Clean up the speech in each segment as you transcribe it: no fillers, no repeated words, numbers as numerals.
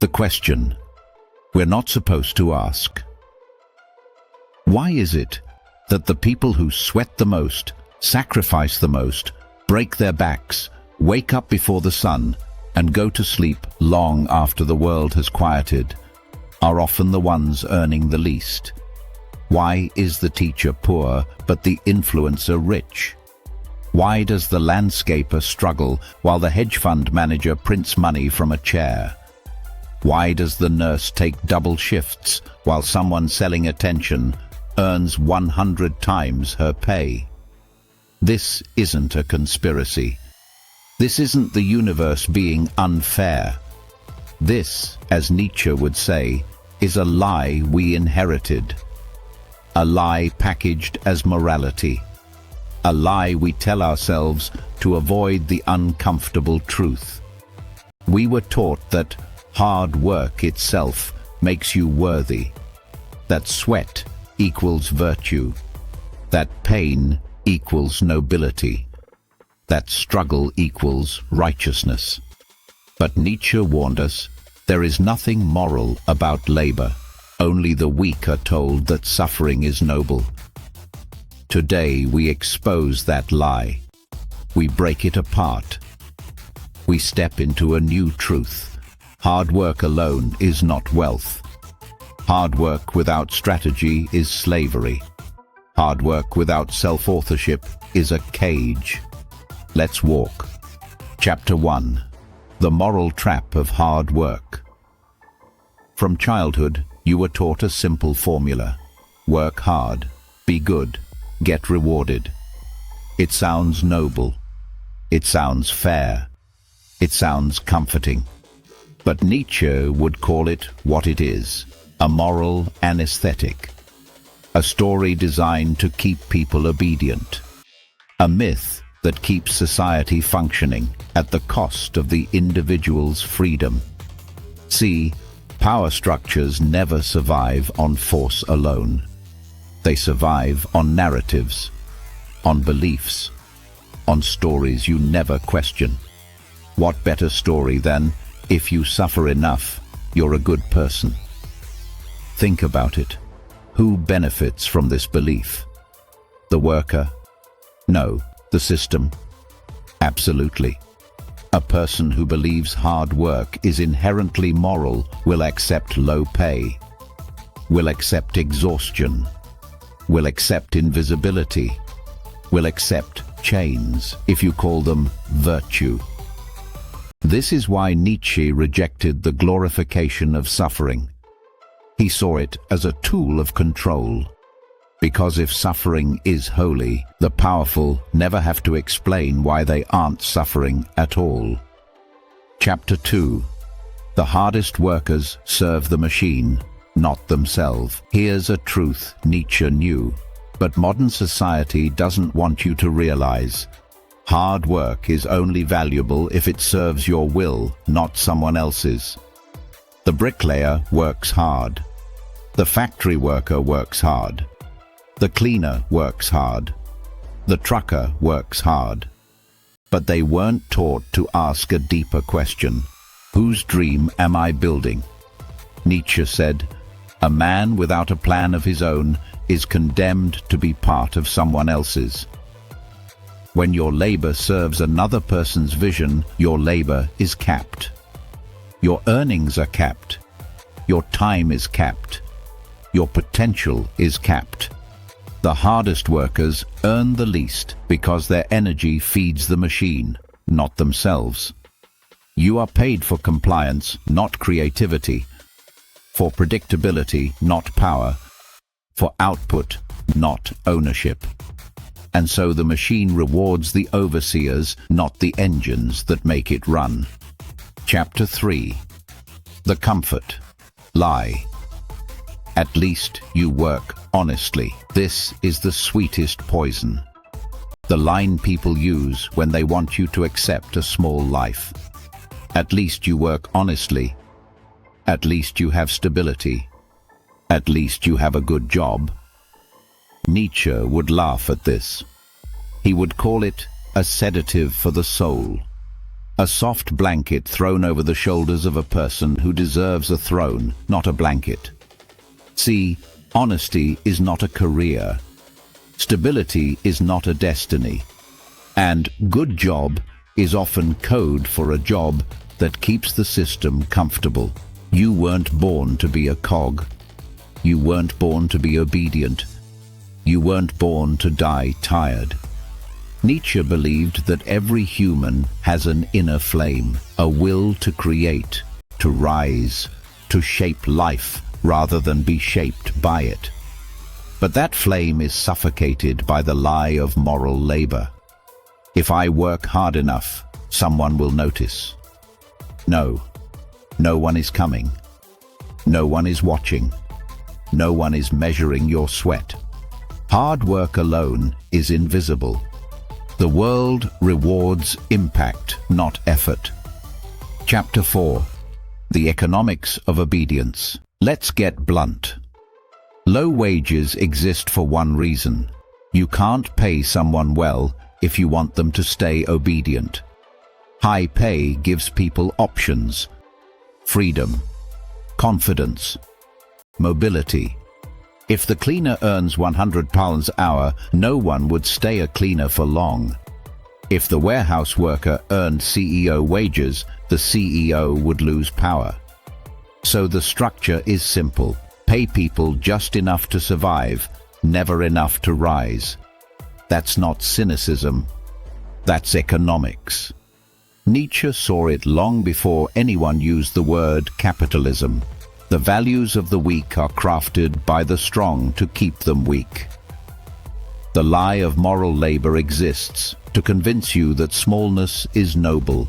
The question we're not supposed to ask. Why is it that the people who sweat the most, sacrifice the most, break their backs, wake up before the sun, and go to sleep long after the world has quieted, are often the ones earning the least? Why is the teacher poor but the influencer rich? Why does the landscaper struggle while the hedge fund manager prints money from a chair? Why does the nurse take double shifts while someone selling attention earns 100 times her pay? This isn't a conspiracy. This isn't the universe being unfair. This, as Nietzsche would say, is a lie we inherited. A lie packaged as morality. A lie we tell ourselves to avoid the uncomfortable truth. We were taught that hard work itself makes you worthy, that sweat equals virtue, that pain equals nobility, that struggle equals righteousness. But Nietzsche warned us, there is nothing moral about labor. Only the weak are told that suffering is noble. Today we expose that lie. We break it apart. We step into a new truth. Hard work alone is not wealth. Hard work without strategy is slavery. Hard work without self-authorship is a cage. Let's walk. Chapter 1. The Moral Trap of Hard Work. From childhood, you were taught a simple formula. Work hard, be good, get rewarded. It sounds noble. It sounds fair. It sounds comforting. But Nietzsche would call it what it is, a moral anesthetic. A story designed to keep people obedient. A myth that keeps society functioning at the cost of the individual's freedom. See, power structures never survive on force alone. They survive on narratives, on beliefs, on stories you never question. What better story than, if you suffer enough, you're a good person? Think about it. Who benefits from this belief? The worker? No. The system? Absolutely. A person who believes hard work is inherently moral will accept low pay, will accept exhaustion, will accept invisibility, will accept chains, if you call them virtue. This is why Nietzsche rejected the glorification of suffering. He saw it as a tool of control. Because if suffering is holy, the powerful never have to explain why they aren't suffering at all. Chapter 2. The hardest workers serve the machine, not themselves. Here's a truth Nietzsche knew, but modern society doesn't want you to realize. Hard work is only valuable if it serves your will, not someone else's. The bricklayer works hard. The factory worker works hard. The cleaner works hard. The trucker works hard. But they weren't taught to ask a deeper question. Whose dream am I building? Nietzsche said, a man without a plan of his own is condemned to be part of someone else's. When your labor serves another person's vision, your labor is capped. Your earnings are capped. Your time is capped. Your potential is capped. The hardest workers earn the least because their energy feeds the machine, not themselves. You are paid for compliance, not creativity, for predictability, not power, for output, not ownership. And so the machine rewards the overseers, not the engines that make it run. Chapter 3. The Comfort Lie. At least you work honestly. This is the sweetest poison. The line people use when they want you to accept a small life. At least you work honestly. At least you have stability. At least you have a good job. Nietzsche would laugh at this. He would call it a sedative for the soul. A soft blanket thrown over the shoulders of a person who deserves a throne, not a blanket. See, honesty is not a career. Stability is not a destiny. And good job is often code for a job that keeps the system comfortable. You weren't born to be a cog. You weren't born to be obedient. You weren't born to die tired. Nietzsche believed that every human has an inner flame, a will to create, to rise, to shape life rather than be shaped by it. But that flame is suffocated by the lie of moral labor. If I work hard enough, someone will notice. No, no one is coming. No one is watching. No one is measuring your sweat. Hard work alone is invisible. The world rewards impact, not effort. Chapter 4. The Economics of Obedience. Let's get blunt. Low wages exist for one reason. You can't pay someone well if you want them to stay obedient. High pay gives people options, freedom, confidence, mobility. If the cleaner earns £100 an hour, no one would stay a cleaner for long. If the warehouse worker earned CEO wages, the CEO would lose power. So the structure is simple. Pay people just enough to survive, never enough to rise. That's not cynicism. That's economics. Nietzsche saw it long before anyone used the word capitalism. The values of the weak are crafted by the strong to keep them weak. The lie of moral labor exists to convince you that smallness is noble,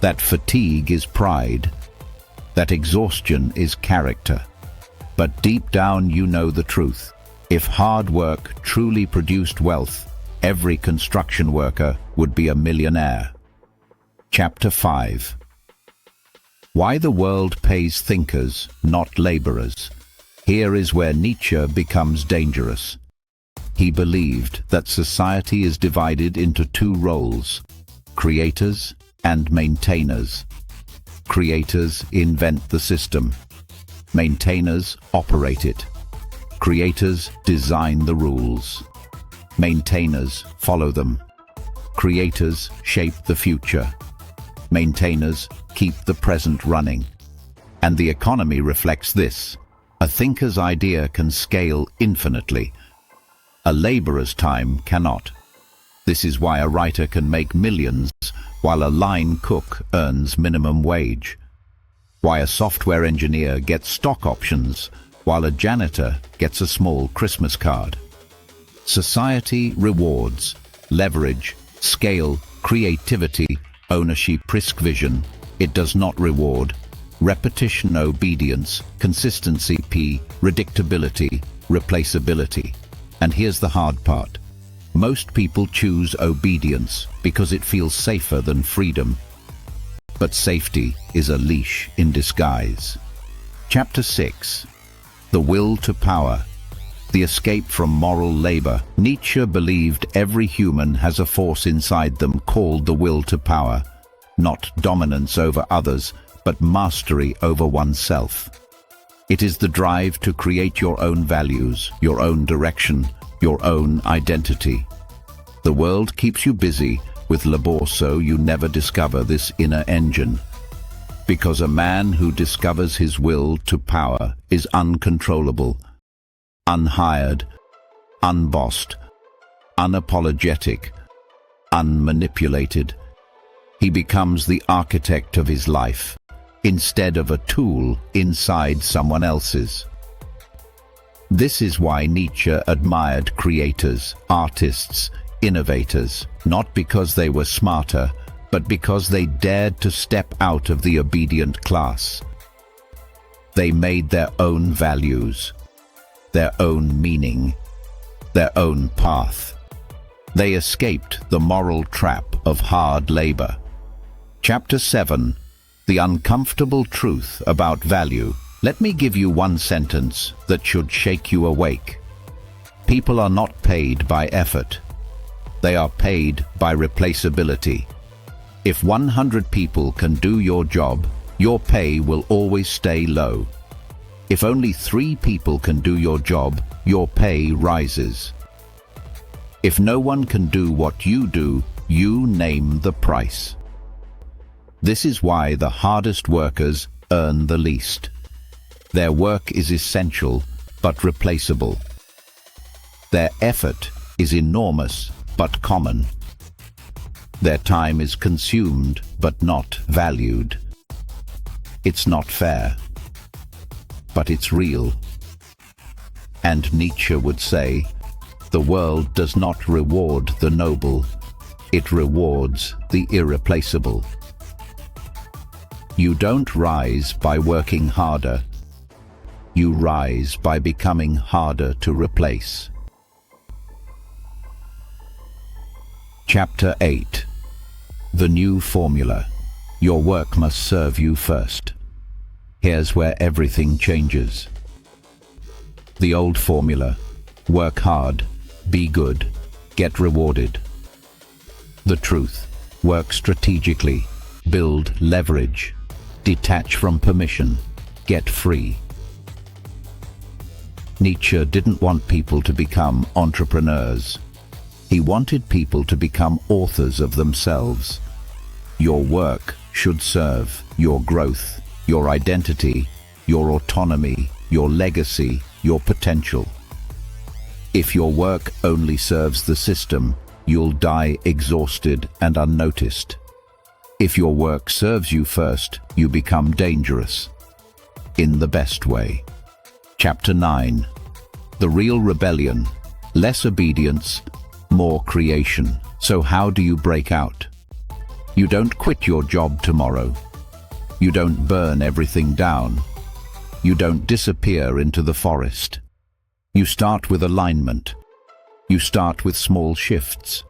that fatigue is pride, that exhaustion is character. But deep down you know the truth. If hard work truly produced wealth, every construction worker would be a millionaire. Chapter 5. Why the world pays thinkers, not laborers. Here is where Nietzsche becomes dangerous. He believed that society is divided into two roles, creators and maintainers. Creators invent the system. Maintainers operate it. Creators design the rules. Maintainers follow them. Creators shape the future. Maintainers keep the present running. And the economy reflects this. A thinker's idea can scale infinitely. A laborer's time cannot. This is why a writer can make millions while a line cook earns minimum wage. Why a software engineer gets stock options while a janitor gets a small Christmas card. Society rewards leverage, scale, creativity, ownership, risk vision. It does not reward repetition, obedience, consistency, predictability, replaceability. And here's the hard part. Most people choose obedience because it feels safer than freedom. But safety is a leash in disguise. Chapter 6. The Will to Power. The Escape from Moral Labor. Nietzsche believed every human has a force inside them called the will to power. Not dominance over others, but mastery over oneself. It is the drive to create your own values, your own direction, your own identity. The world keeps you busy with labor so you never discover this inner engine. Because a man who discovers his will to power is uncontrollable, unhired, unbossed, unapologetic, unmanipulated. He becomes the architect of his life, instead of a tool inside someone else's. This is why Nietzsche admired creators, artists, innovators, not because they were smarter, but because they dared to step out of the obedient class. They made their own values, their own meaning, their own path. They escaped the moral trap of hard labor. Chapter 7. The Uncomfortable Truth About Value. Let me give you one sentence that should shake you awake. People are not paid by effort. They are paid by replaceability. If 100 people can do your job, your pay will always stay low. If only 3 people can do your job, your pay rises. If no one can do what you do, you name the price. This is why the hardest workers earn the least. Their work is essential but replaceable. Their effort is enormous but common. Their time is consumed but not valued. It's not fair, but it's real. And Nietzsche would say, the world does not reward the noble, it rewards the irreplaceable. You don't rise by working harder. You rise by becoming harder to replace. Chapter 8. The new formula. Your work must serve you first. Here's where everything changes. The old formula: work hard, be good, get rewarded. The truth: work strategically, build leverage, detach from permission, get free. Nietzsche didn't want people to become entrepreneurs. He wanted people to become authors of themselves. Your work should serve your growth, your identity, your autonomy, your legacy, your potential. If your work only serves the system, you'll die exhausted and unnoticed. If your work serves you first, you become dangerous. In the best way. Chapter 9. The real rebellion. Less obedience, more creation. So how do you break out? You don't quit your job tomorrow. You don't burn everything down. You don't disappear into the forest. You start with alignment. You start with small shifts.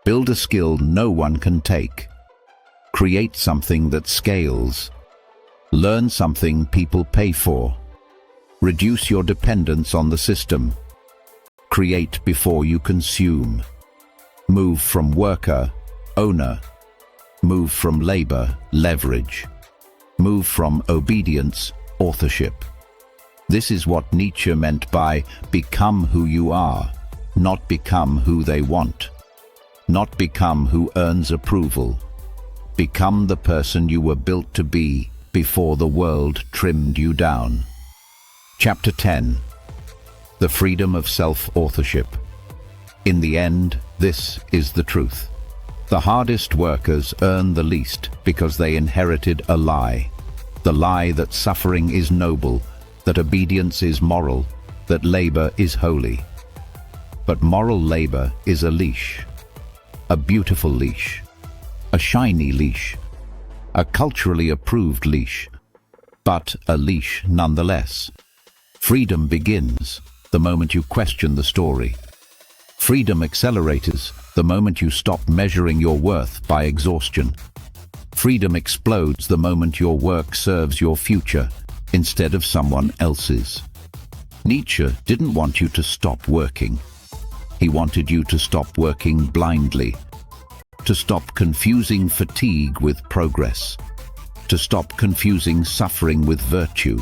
Build a skill no one can take. Create something that scales. Learn something people pay for. Reduce your dependence on the system. Create before you consume. Move from worker, owner. Move from labor, leverage. Move from obedience, authorship. This is what Nietzsche meant by become who you are, not become who they want. Not become who earns approval. Become the person you were built to be before the world trimmed you down. Chapter 10. The freedom of self-authorship. In the end, this is the truth. The hardest workers earn the least because they inherited a lie. The lie that suffering is noble, that obedience is moral, that labor is holy. But moral labor is a leash. A beautiful leash. A shiny leash. A culturally approved leash. But a leash nonetheless. Freedom begins the moment you question the story. Freedom accelerators the moment you stop measuring your worth by exhaustion. Freedom explodes the moment your work serves your future instead of someone else's. Nietzsche didn't want you to stop working. He wanted you to stop working blindly, to stop confusing fatigue with progress, to stop confusing suffering with virtue,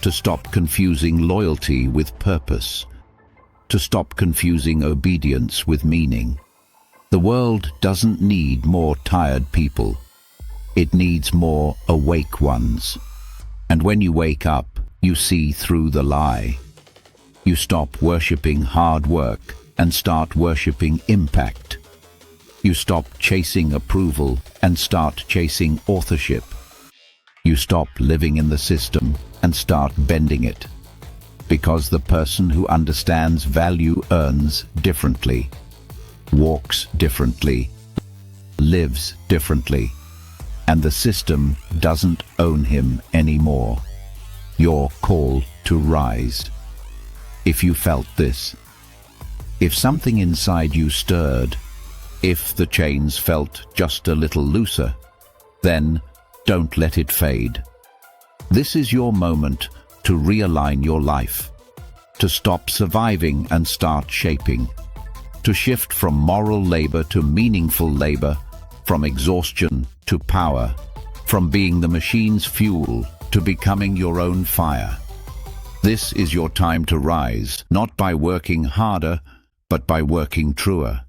to stop confusing loyalty with purpose, to stop confusing obedience with meaning. The world doesn't need more tired people. It needs more awake ones. And when you wake up, you see through the lie. You stop worshipping hard work and start worshipping impact. You stop chasing approval and start chasing authorship. You stop living in the system and start bending it. Because the person who understands value earns differently, walks differently, lives differently, and the system doesn't own him anymore. Your call to rise. If you felt this, if something inside you stirred, if the chains felt just a little looser, then don't let it fade. This is your moment to realign your life, to stop surviving and start shaping, to shift from moral labor to meaningful labor, from exhaustion to power, from being the machine's fuel to becoming your own fire. This is your time to rise, not by working harder, but by working truer.